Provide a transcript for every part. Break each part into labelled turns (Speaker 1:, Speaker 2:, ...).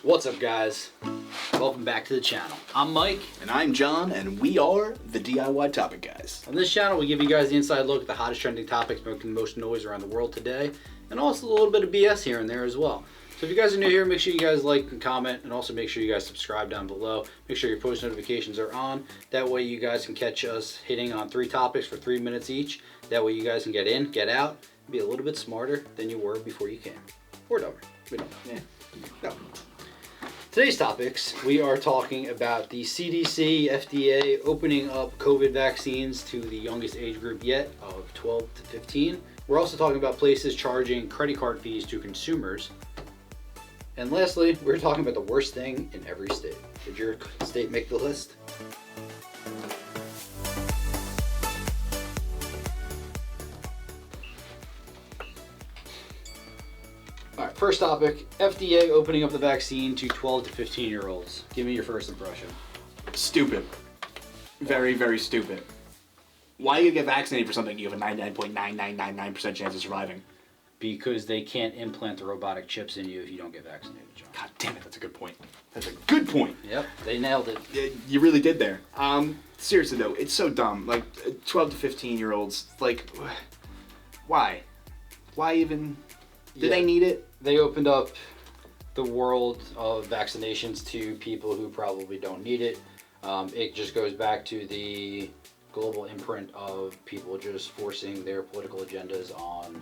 Speaker 1: What's up, guys? Welcome back to the channel. I'm Mike.
Speaker 2: And I'm John, and we are the DIY Topic Guys.
Speaker 1: On this channel, we give you guys the inside look at the hottest trending topics making the most noise around the world today, and also a little bit of BS here and there as well. So if you guys are new here, make sure you guys like and comment, and also make sure you guys subscribe down below. Make sure your post notifications are on. That way you guys can catch us hitting on 3 topics for 3 minutes each. That way you guys can get in, get out, and be a little bit smarter than you were before you came. Or dumber. We don't know. No. Today's topics, we are talking about the CDC, FDA opening up COVID vaccines to the youngest age group yet of 12 to 15. We're also talking about places charging credit card fees to consumers. And lastly, we're talking about the worst thing in every state. Did your state make the list? Alright, first topic, FDA opening up the vaccine to 12 to 15-year-olds. Give me your first impression.
Speaker 2: Stupid. Very, very stupid. Why do you get vaccinated for something you have a 99.9999% chance of surviving?
Speaker 1: Because they can't implant the robotic chips in you if you don't get vaccinated, John.
Speaker 2: God damn it, that's a good point. That's a good point.
Speaker 1: Yep, they nailed it.
Speaker 2: You really did there. Seriously though, it's so dumb. Like, 12 to 15-year-olds, like, why? Why even? Did they need it?
Speaker 1: They opened up the world of vaccinations to people who probably don't need it. It just goes back to the global imprint of people just forcing their political agendas on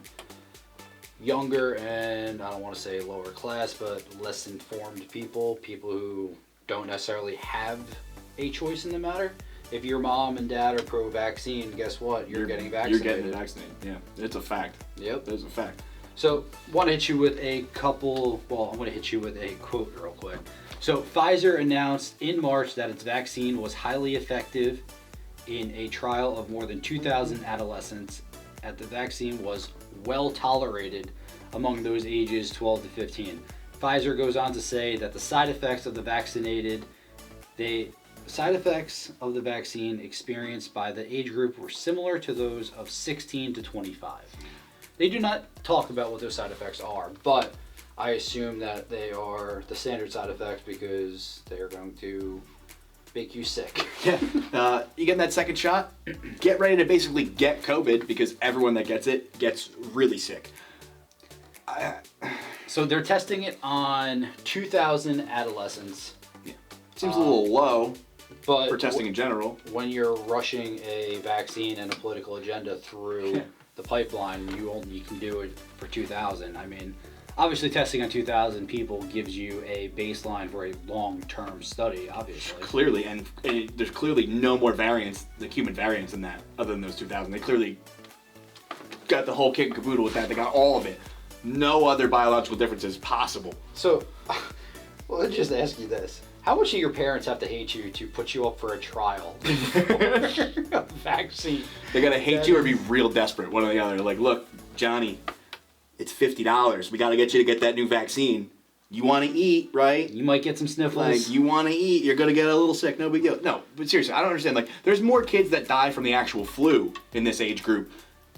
Speaker 1: younger and, I don't want to say lower class, but less informed people who don't necessarily have a choice in the matter. If your mom and dad are pro-vaccine, guess what? You're getting vaccinated.
Speaker 2: You're getting vaccinated, yeah. It's a fact.
Speaker 1: Yep.
Speaker 2: It's a fact.
Speaker 1: So, want to hit you with a couple, well, I'm going to hit you with a quote real quick. So, Pfizer announced in March that its vaccine was highly effective in a trial of more than 2,000 adolescents, and the vaccine was well tolerated among those ages 12 to 15. Pfizer goes on to say that the side effects of the vaccine experienced by the age group were similar to those of 16 to 25. They do not talk about what those side effects are, but I assume that they are the standard side effects because they are going to make you sick.
Speaker 2: Yeah, you get that second shot, get ready to basically get COVID because everyone that gets it gets really sick.
Speaker 1: So they're testing it on 2,000 adolescents.
Speaker 2: Yeah. Seems a little low
Speaker 1: but
Speaker 2: for testing in general.
Speaker 1: When you're rushing a vaccine and a political agenda through the pipeline, you can do it for 2,000. I mean, obviously testing on 2,000 people gives you a baseline for a long-term study, obviously.
Speaker 2: Clearly, and there's clearly no more variants, the human variants in that, other than those 2,000. They clearly got the whole kit and caboodle with that. They got all of it. No other biological differences possible.
Speaker 1: So, well, let's just ask you this. How much do your parents have to hate you to put you up for a trial for a vaccine?
Speaker 2: They gotta hate you or be real desperate, one or the other. Like, look, Johnny, it's $50. We gotta get you to get that new vaccine. You wanna eat, right?
Speaker 1: You might get some sniffles.
Speaker 2: Like, you wanna eat, you're gonna get a little sick, no big deal. No, but seriously, I don't understand. Like, there's more kids that die from the actual flu in this age group.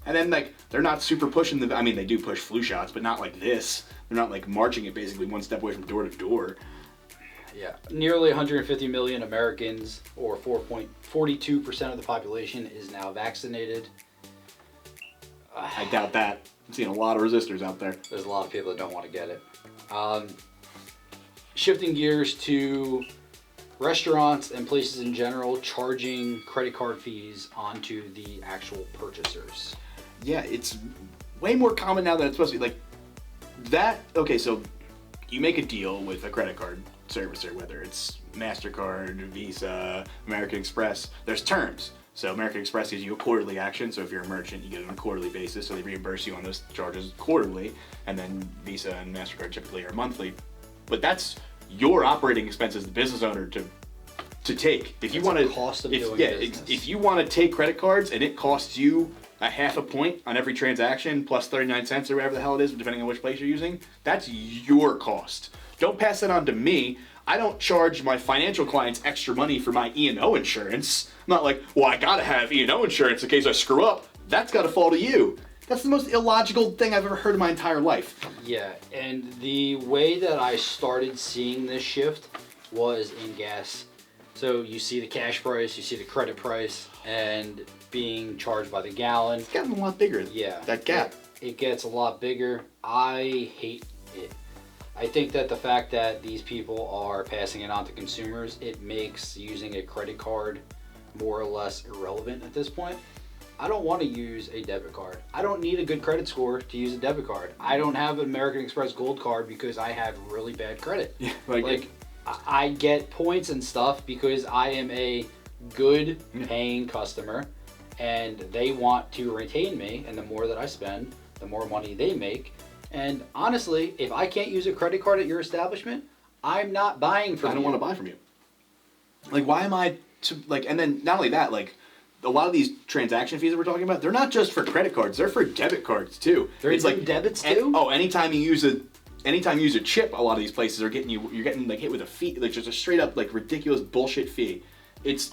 Speaker 2: And then, like, they're not super pushing I mean, they do push flu shots, but not like this. They're not, like, marching it basically one step away from door to door.
Speaker 1: Yeah, nearly 150 million Americans, or 4.42% of the population, is now vaccinated.
Speaker 2: I doubt that. I'm seeing a lot of resistors out there.
Speaker 1: There's a lot of people that don't want to get it. Shifting gears to restaurants and places in general charging credit card fees onto the actual purchasers.
Speaker 2: Yeah, it's way more common now than it's supposed to be. Like, that, okay, so you make a deal with a credit card servicer, whether it's MasterCard, Visa, American Express, there's terms. So American Express gives you a quarterly action, so if you're a merchant, you get it on a quarterly basis, so they reimburse you on those charges quarterly, and then Visa and MasterCard typically are monthly. But that's your operating expenses, the business owner, to take. If you want to,
Speaker 1: cost of doing business.
Speaker 2: If you want to take credit cards and it costs you a half a point on every transaction plus 39 cents or whatever the hell it is, depending on which place you're using, that's your cost. Don't pass that on to me. I don't charge my financial clients extra money for my E&O insurance. I'm not like, well, I gotta have E&O insurance in case I screw up. That's gotta fall to you. That's the most illogical thing I've ever heard in my entire life.
Speaker 1: Yeah, and the way that I started seeing this shift was in gas. So you see the cash price, you see the credit price, and being charged by the gallon.
Speaker 2: It's gotten a lot bigger.
Speaker 1: Yeah.
Speaker 2: That gap.
Speaker 1: It gets a lot bigger. I hate it. I think that the fact that these people are passing it on to consumers, it makes using a credit card more or less irrelevant at this point. I don't want to use a debit card. I don't need a good credit score to use a debit card. I don't have an American Express Gold card because I have really bad credit.
Speaker 2: Yeah,
Speaker 1: I get points and stuff because I am a good paying customer and they want to retain me, and the more that I spend, the more money they make. And honestly, if I can't use a credit card at your establishment, I'm not buying from you.
Speaker 2: I don't want to buy from you. Like, why am I to, like, and then not only that, like, a lot of these transaction fees that we're talking about, they're not just for credit cards, they're for debit cards too.
Speaker 1: It's like debits too?
Speaker 2: Anytime you use a chip, a lot of these places are you're getting like hit with a fee, like just a straight up like ridiculous bullshit fee. It's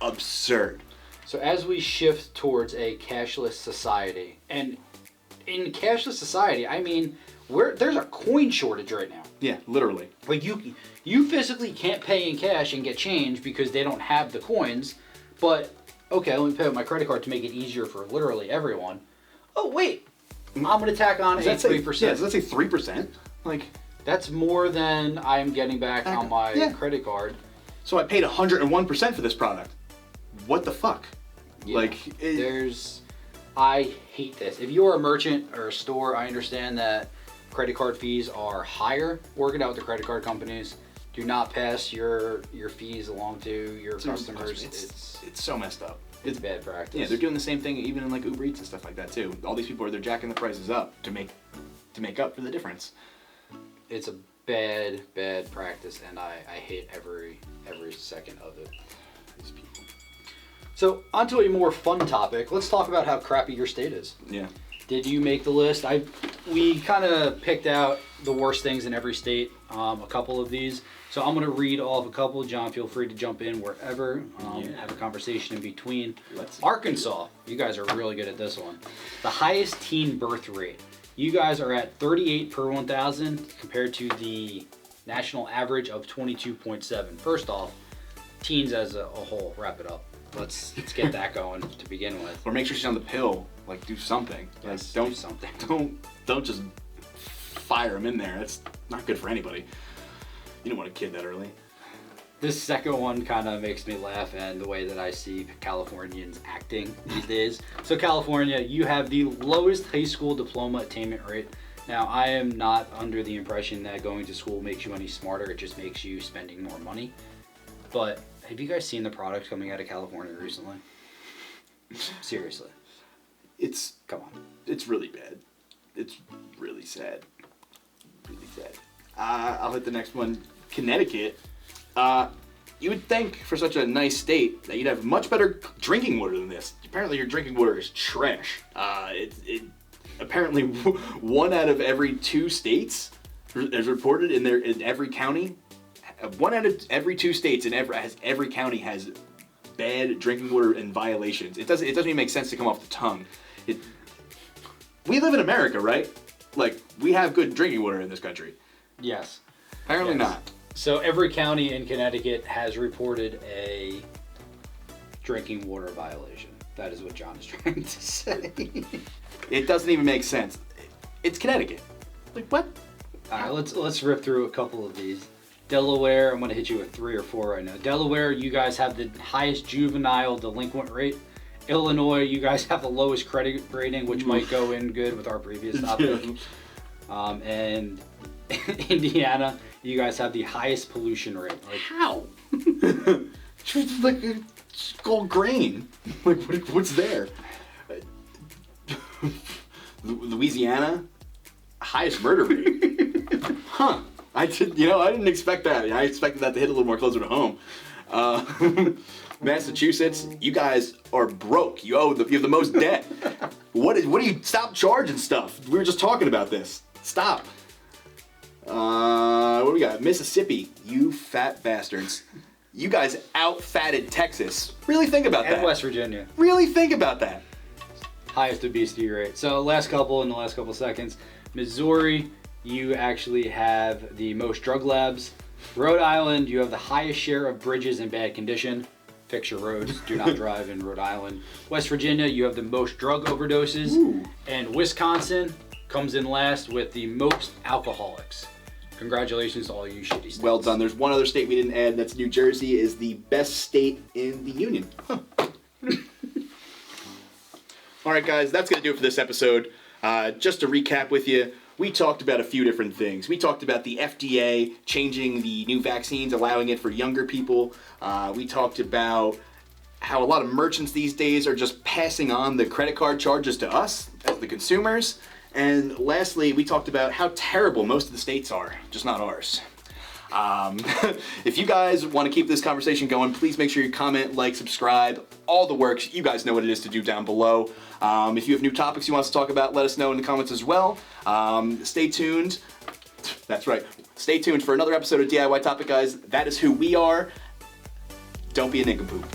Speaker 2: absurd.
Speaker 1: So as we shift towards a cashless society, and in cashless society, I mean, there's a coin shortage right now.
Speaker 2: Yeah, literally.
Speaker 1: Like you physically can't pay in cash and get change because they don't have the coins. But okay, let me pay with my credit card to make it easier for literally everyone. Oh wait, I'm gonna tack on a 3%.
Speaker 2: Yeah, does that say 3%? Like,
Speaker 1: that's more than I'm getting back on my credit card.
Speaker 2: So I paid 101% for this product. What the fuck?
Speaker 1: Yeah.
Speaker 2: Like,
Speaker 1: I hate this. If you're a merchant or a store, I understand that credit card fees are higher. Work it out with the credit card companies. Do not pass your fees along to your customers.
Speaker 2: It's so messed up.
Speaker 1: It's bad practice.
Speaker 2: Yeah, they're doing the same thing even in like Uber Eats and stuff like that too. All these people they're jacking the prices up to make up for the difference.
Speaker 1: It's a bad practice, and I hate every second of it.
Speaker 2: These people.
Speaker 1: So onto a more fun topic. Let's talk about how crappy your state is.
Speaker 2: Yeah.
Speaker 1: Did you make the list? We kind of picked out the worst things in every state. A couple of these. So I'm going to read off a couple. John, feel free to jump in wherever. Have a conversation in between. Arkansas, you guys are really good at this one. The highest teen birth rate. You guys are at 38 per 1,000 compared to the national average of 22.7. First off, teens as a whole, wrap it up. Let's get that going to begin with.
Speaker 2: Or make sure she's on the pill. Like, do something.
Speaker 1: Yes,
Speaker 2: like,
Speaker 1: do something.
Speaker 2: Don't just fire them in there. That's not good for anybody. You don't want a kid that early.
Speaker 1: This second one kind of makes me laugh, and the way that I see Californians acting these days. So California, you have the lowest high school diploma attainment rate. Now, I am not under the impression that going to school makes you any smarter. It just makes you spending more money. But have you guys seen the products coming out of California recently? Seriously.
Speaker 2: Come on. It's really bad. It's really sad. Really sad. I'll hit the next one. Connecticut. You would think for such a nice state that you'd have much better drinking water than this. Apparently your drinking water is trash. Apparently 1 out of every 2 states is reported in every county. 1 out of every 2 states in every county has bad drinking water and violations. It doesn't even make sense to come off the tongue. We live in America, right? Like, we have good drinking water in this country.
Speaker 1: Yes.
Speaker 2: Apparently not.
Speaker 1: So every county in Connecticut has reported a drinking water violation. That is what John is trying to say.
Speaker 2: It doesn't even make sense. It's Connecticut. Like, what?
Speaker 1: All right, let's rip through a couple of these. Delaware, I'm going to hit you with 3 or 4 right now. Delaware, you guys have the highest juvenile delinquent rate. Illinois, you guys have the lowest credit rating, which might go in good with our previous topic. And Indiana, you guys have the highest pollution rate.
Speaker 2: Like, how? It's like it's gold grain. Like, what's there? Louisiana, highest murder rate. Huh? I didn't expect that. I expected that to hit a little more closer to home. Massachusetts, you guys are broke. You have the most debt. What do you stop charging stuff? We were just talking about this. Stop. What do we got? Mississippi, you fat bastards. You guys out-fatted Texas. Really think about that.
Speaker 1: And West Virginia.
Speaker 2: Really think about that.
Speaker 1: highest obesity rate. So in the last couple seconds, Missouri, you actually have the most drug labs. Rhode Island, you have the highest share of bridges in bad condition. Fix your roads, do not drive in Rhode Island. West Virginia, you have the most drug overdoses.
Speaker 2: Ooh.
Speaker 1: And Wisconsin comes in last with the most alcoholics. Congratulations to all you shitty states.
Speaker 2: Well done. There's one other state we didn't add. That's New Jersey is the best state in the union. Huh. All right, guys, that's going to do it for this episode. Just to recap with you, we talked about a few different things. We talked about the FDA changing the new vaccines, allowing it for younger people. We talked about how a lot of merchants these days are just passing on the credit card charges to us as the consumers. And lastly, we talked about how terrible most of the states are, just not ours. If you guys want to keep this conversation going, please make sure you comment, like, subscribe, all the works. You guys know what it is to do down below. If you have new topics you want us to talk about, let us know in the comments as well. Stay tuned. That's right. Stay tuned for another episode of DIY Topic Guys. That is who we are. Don't be a nincompoop.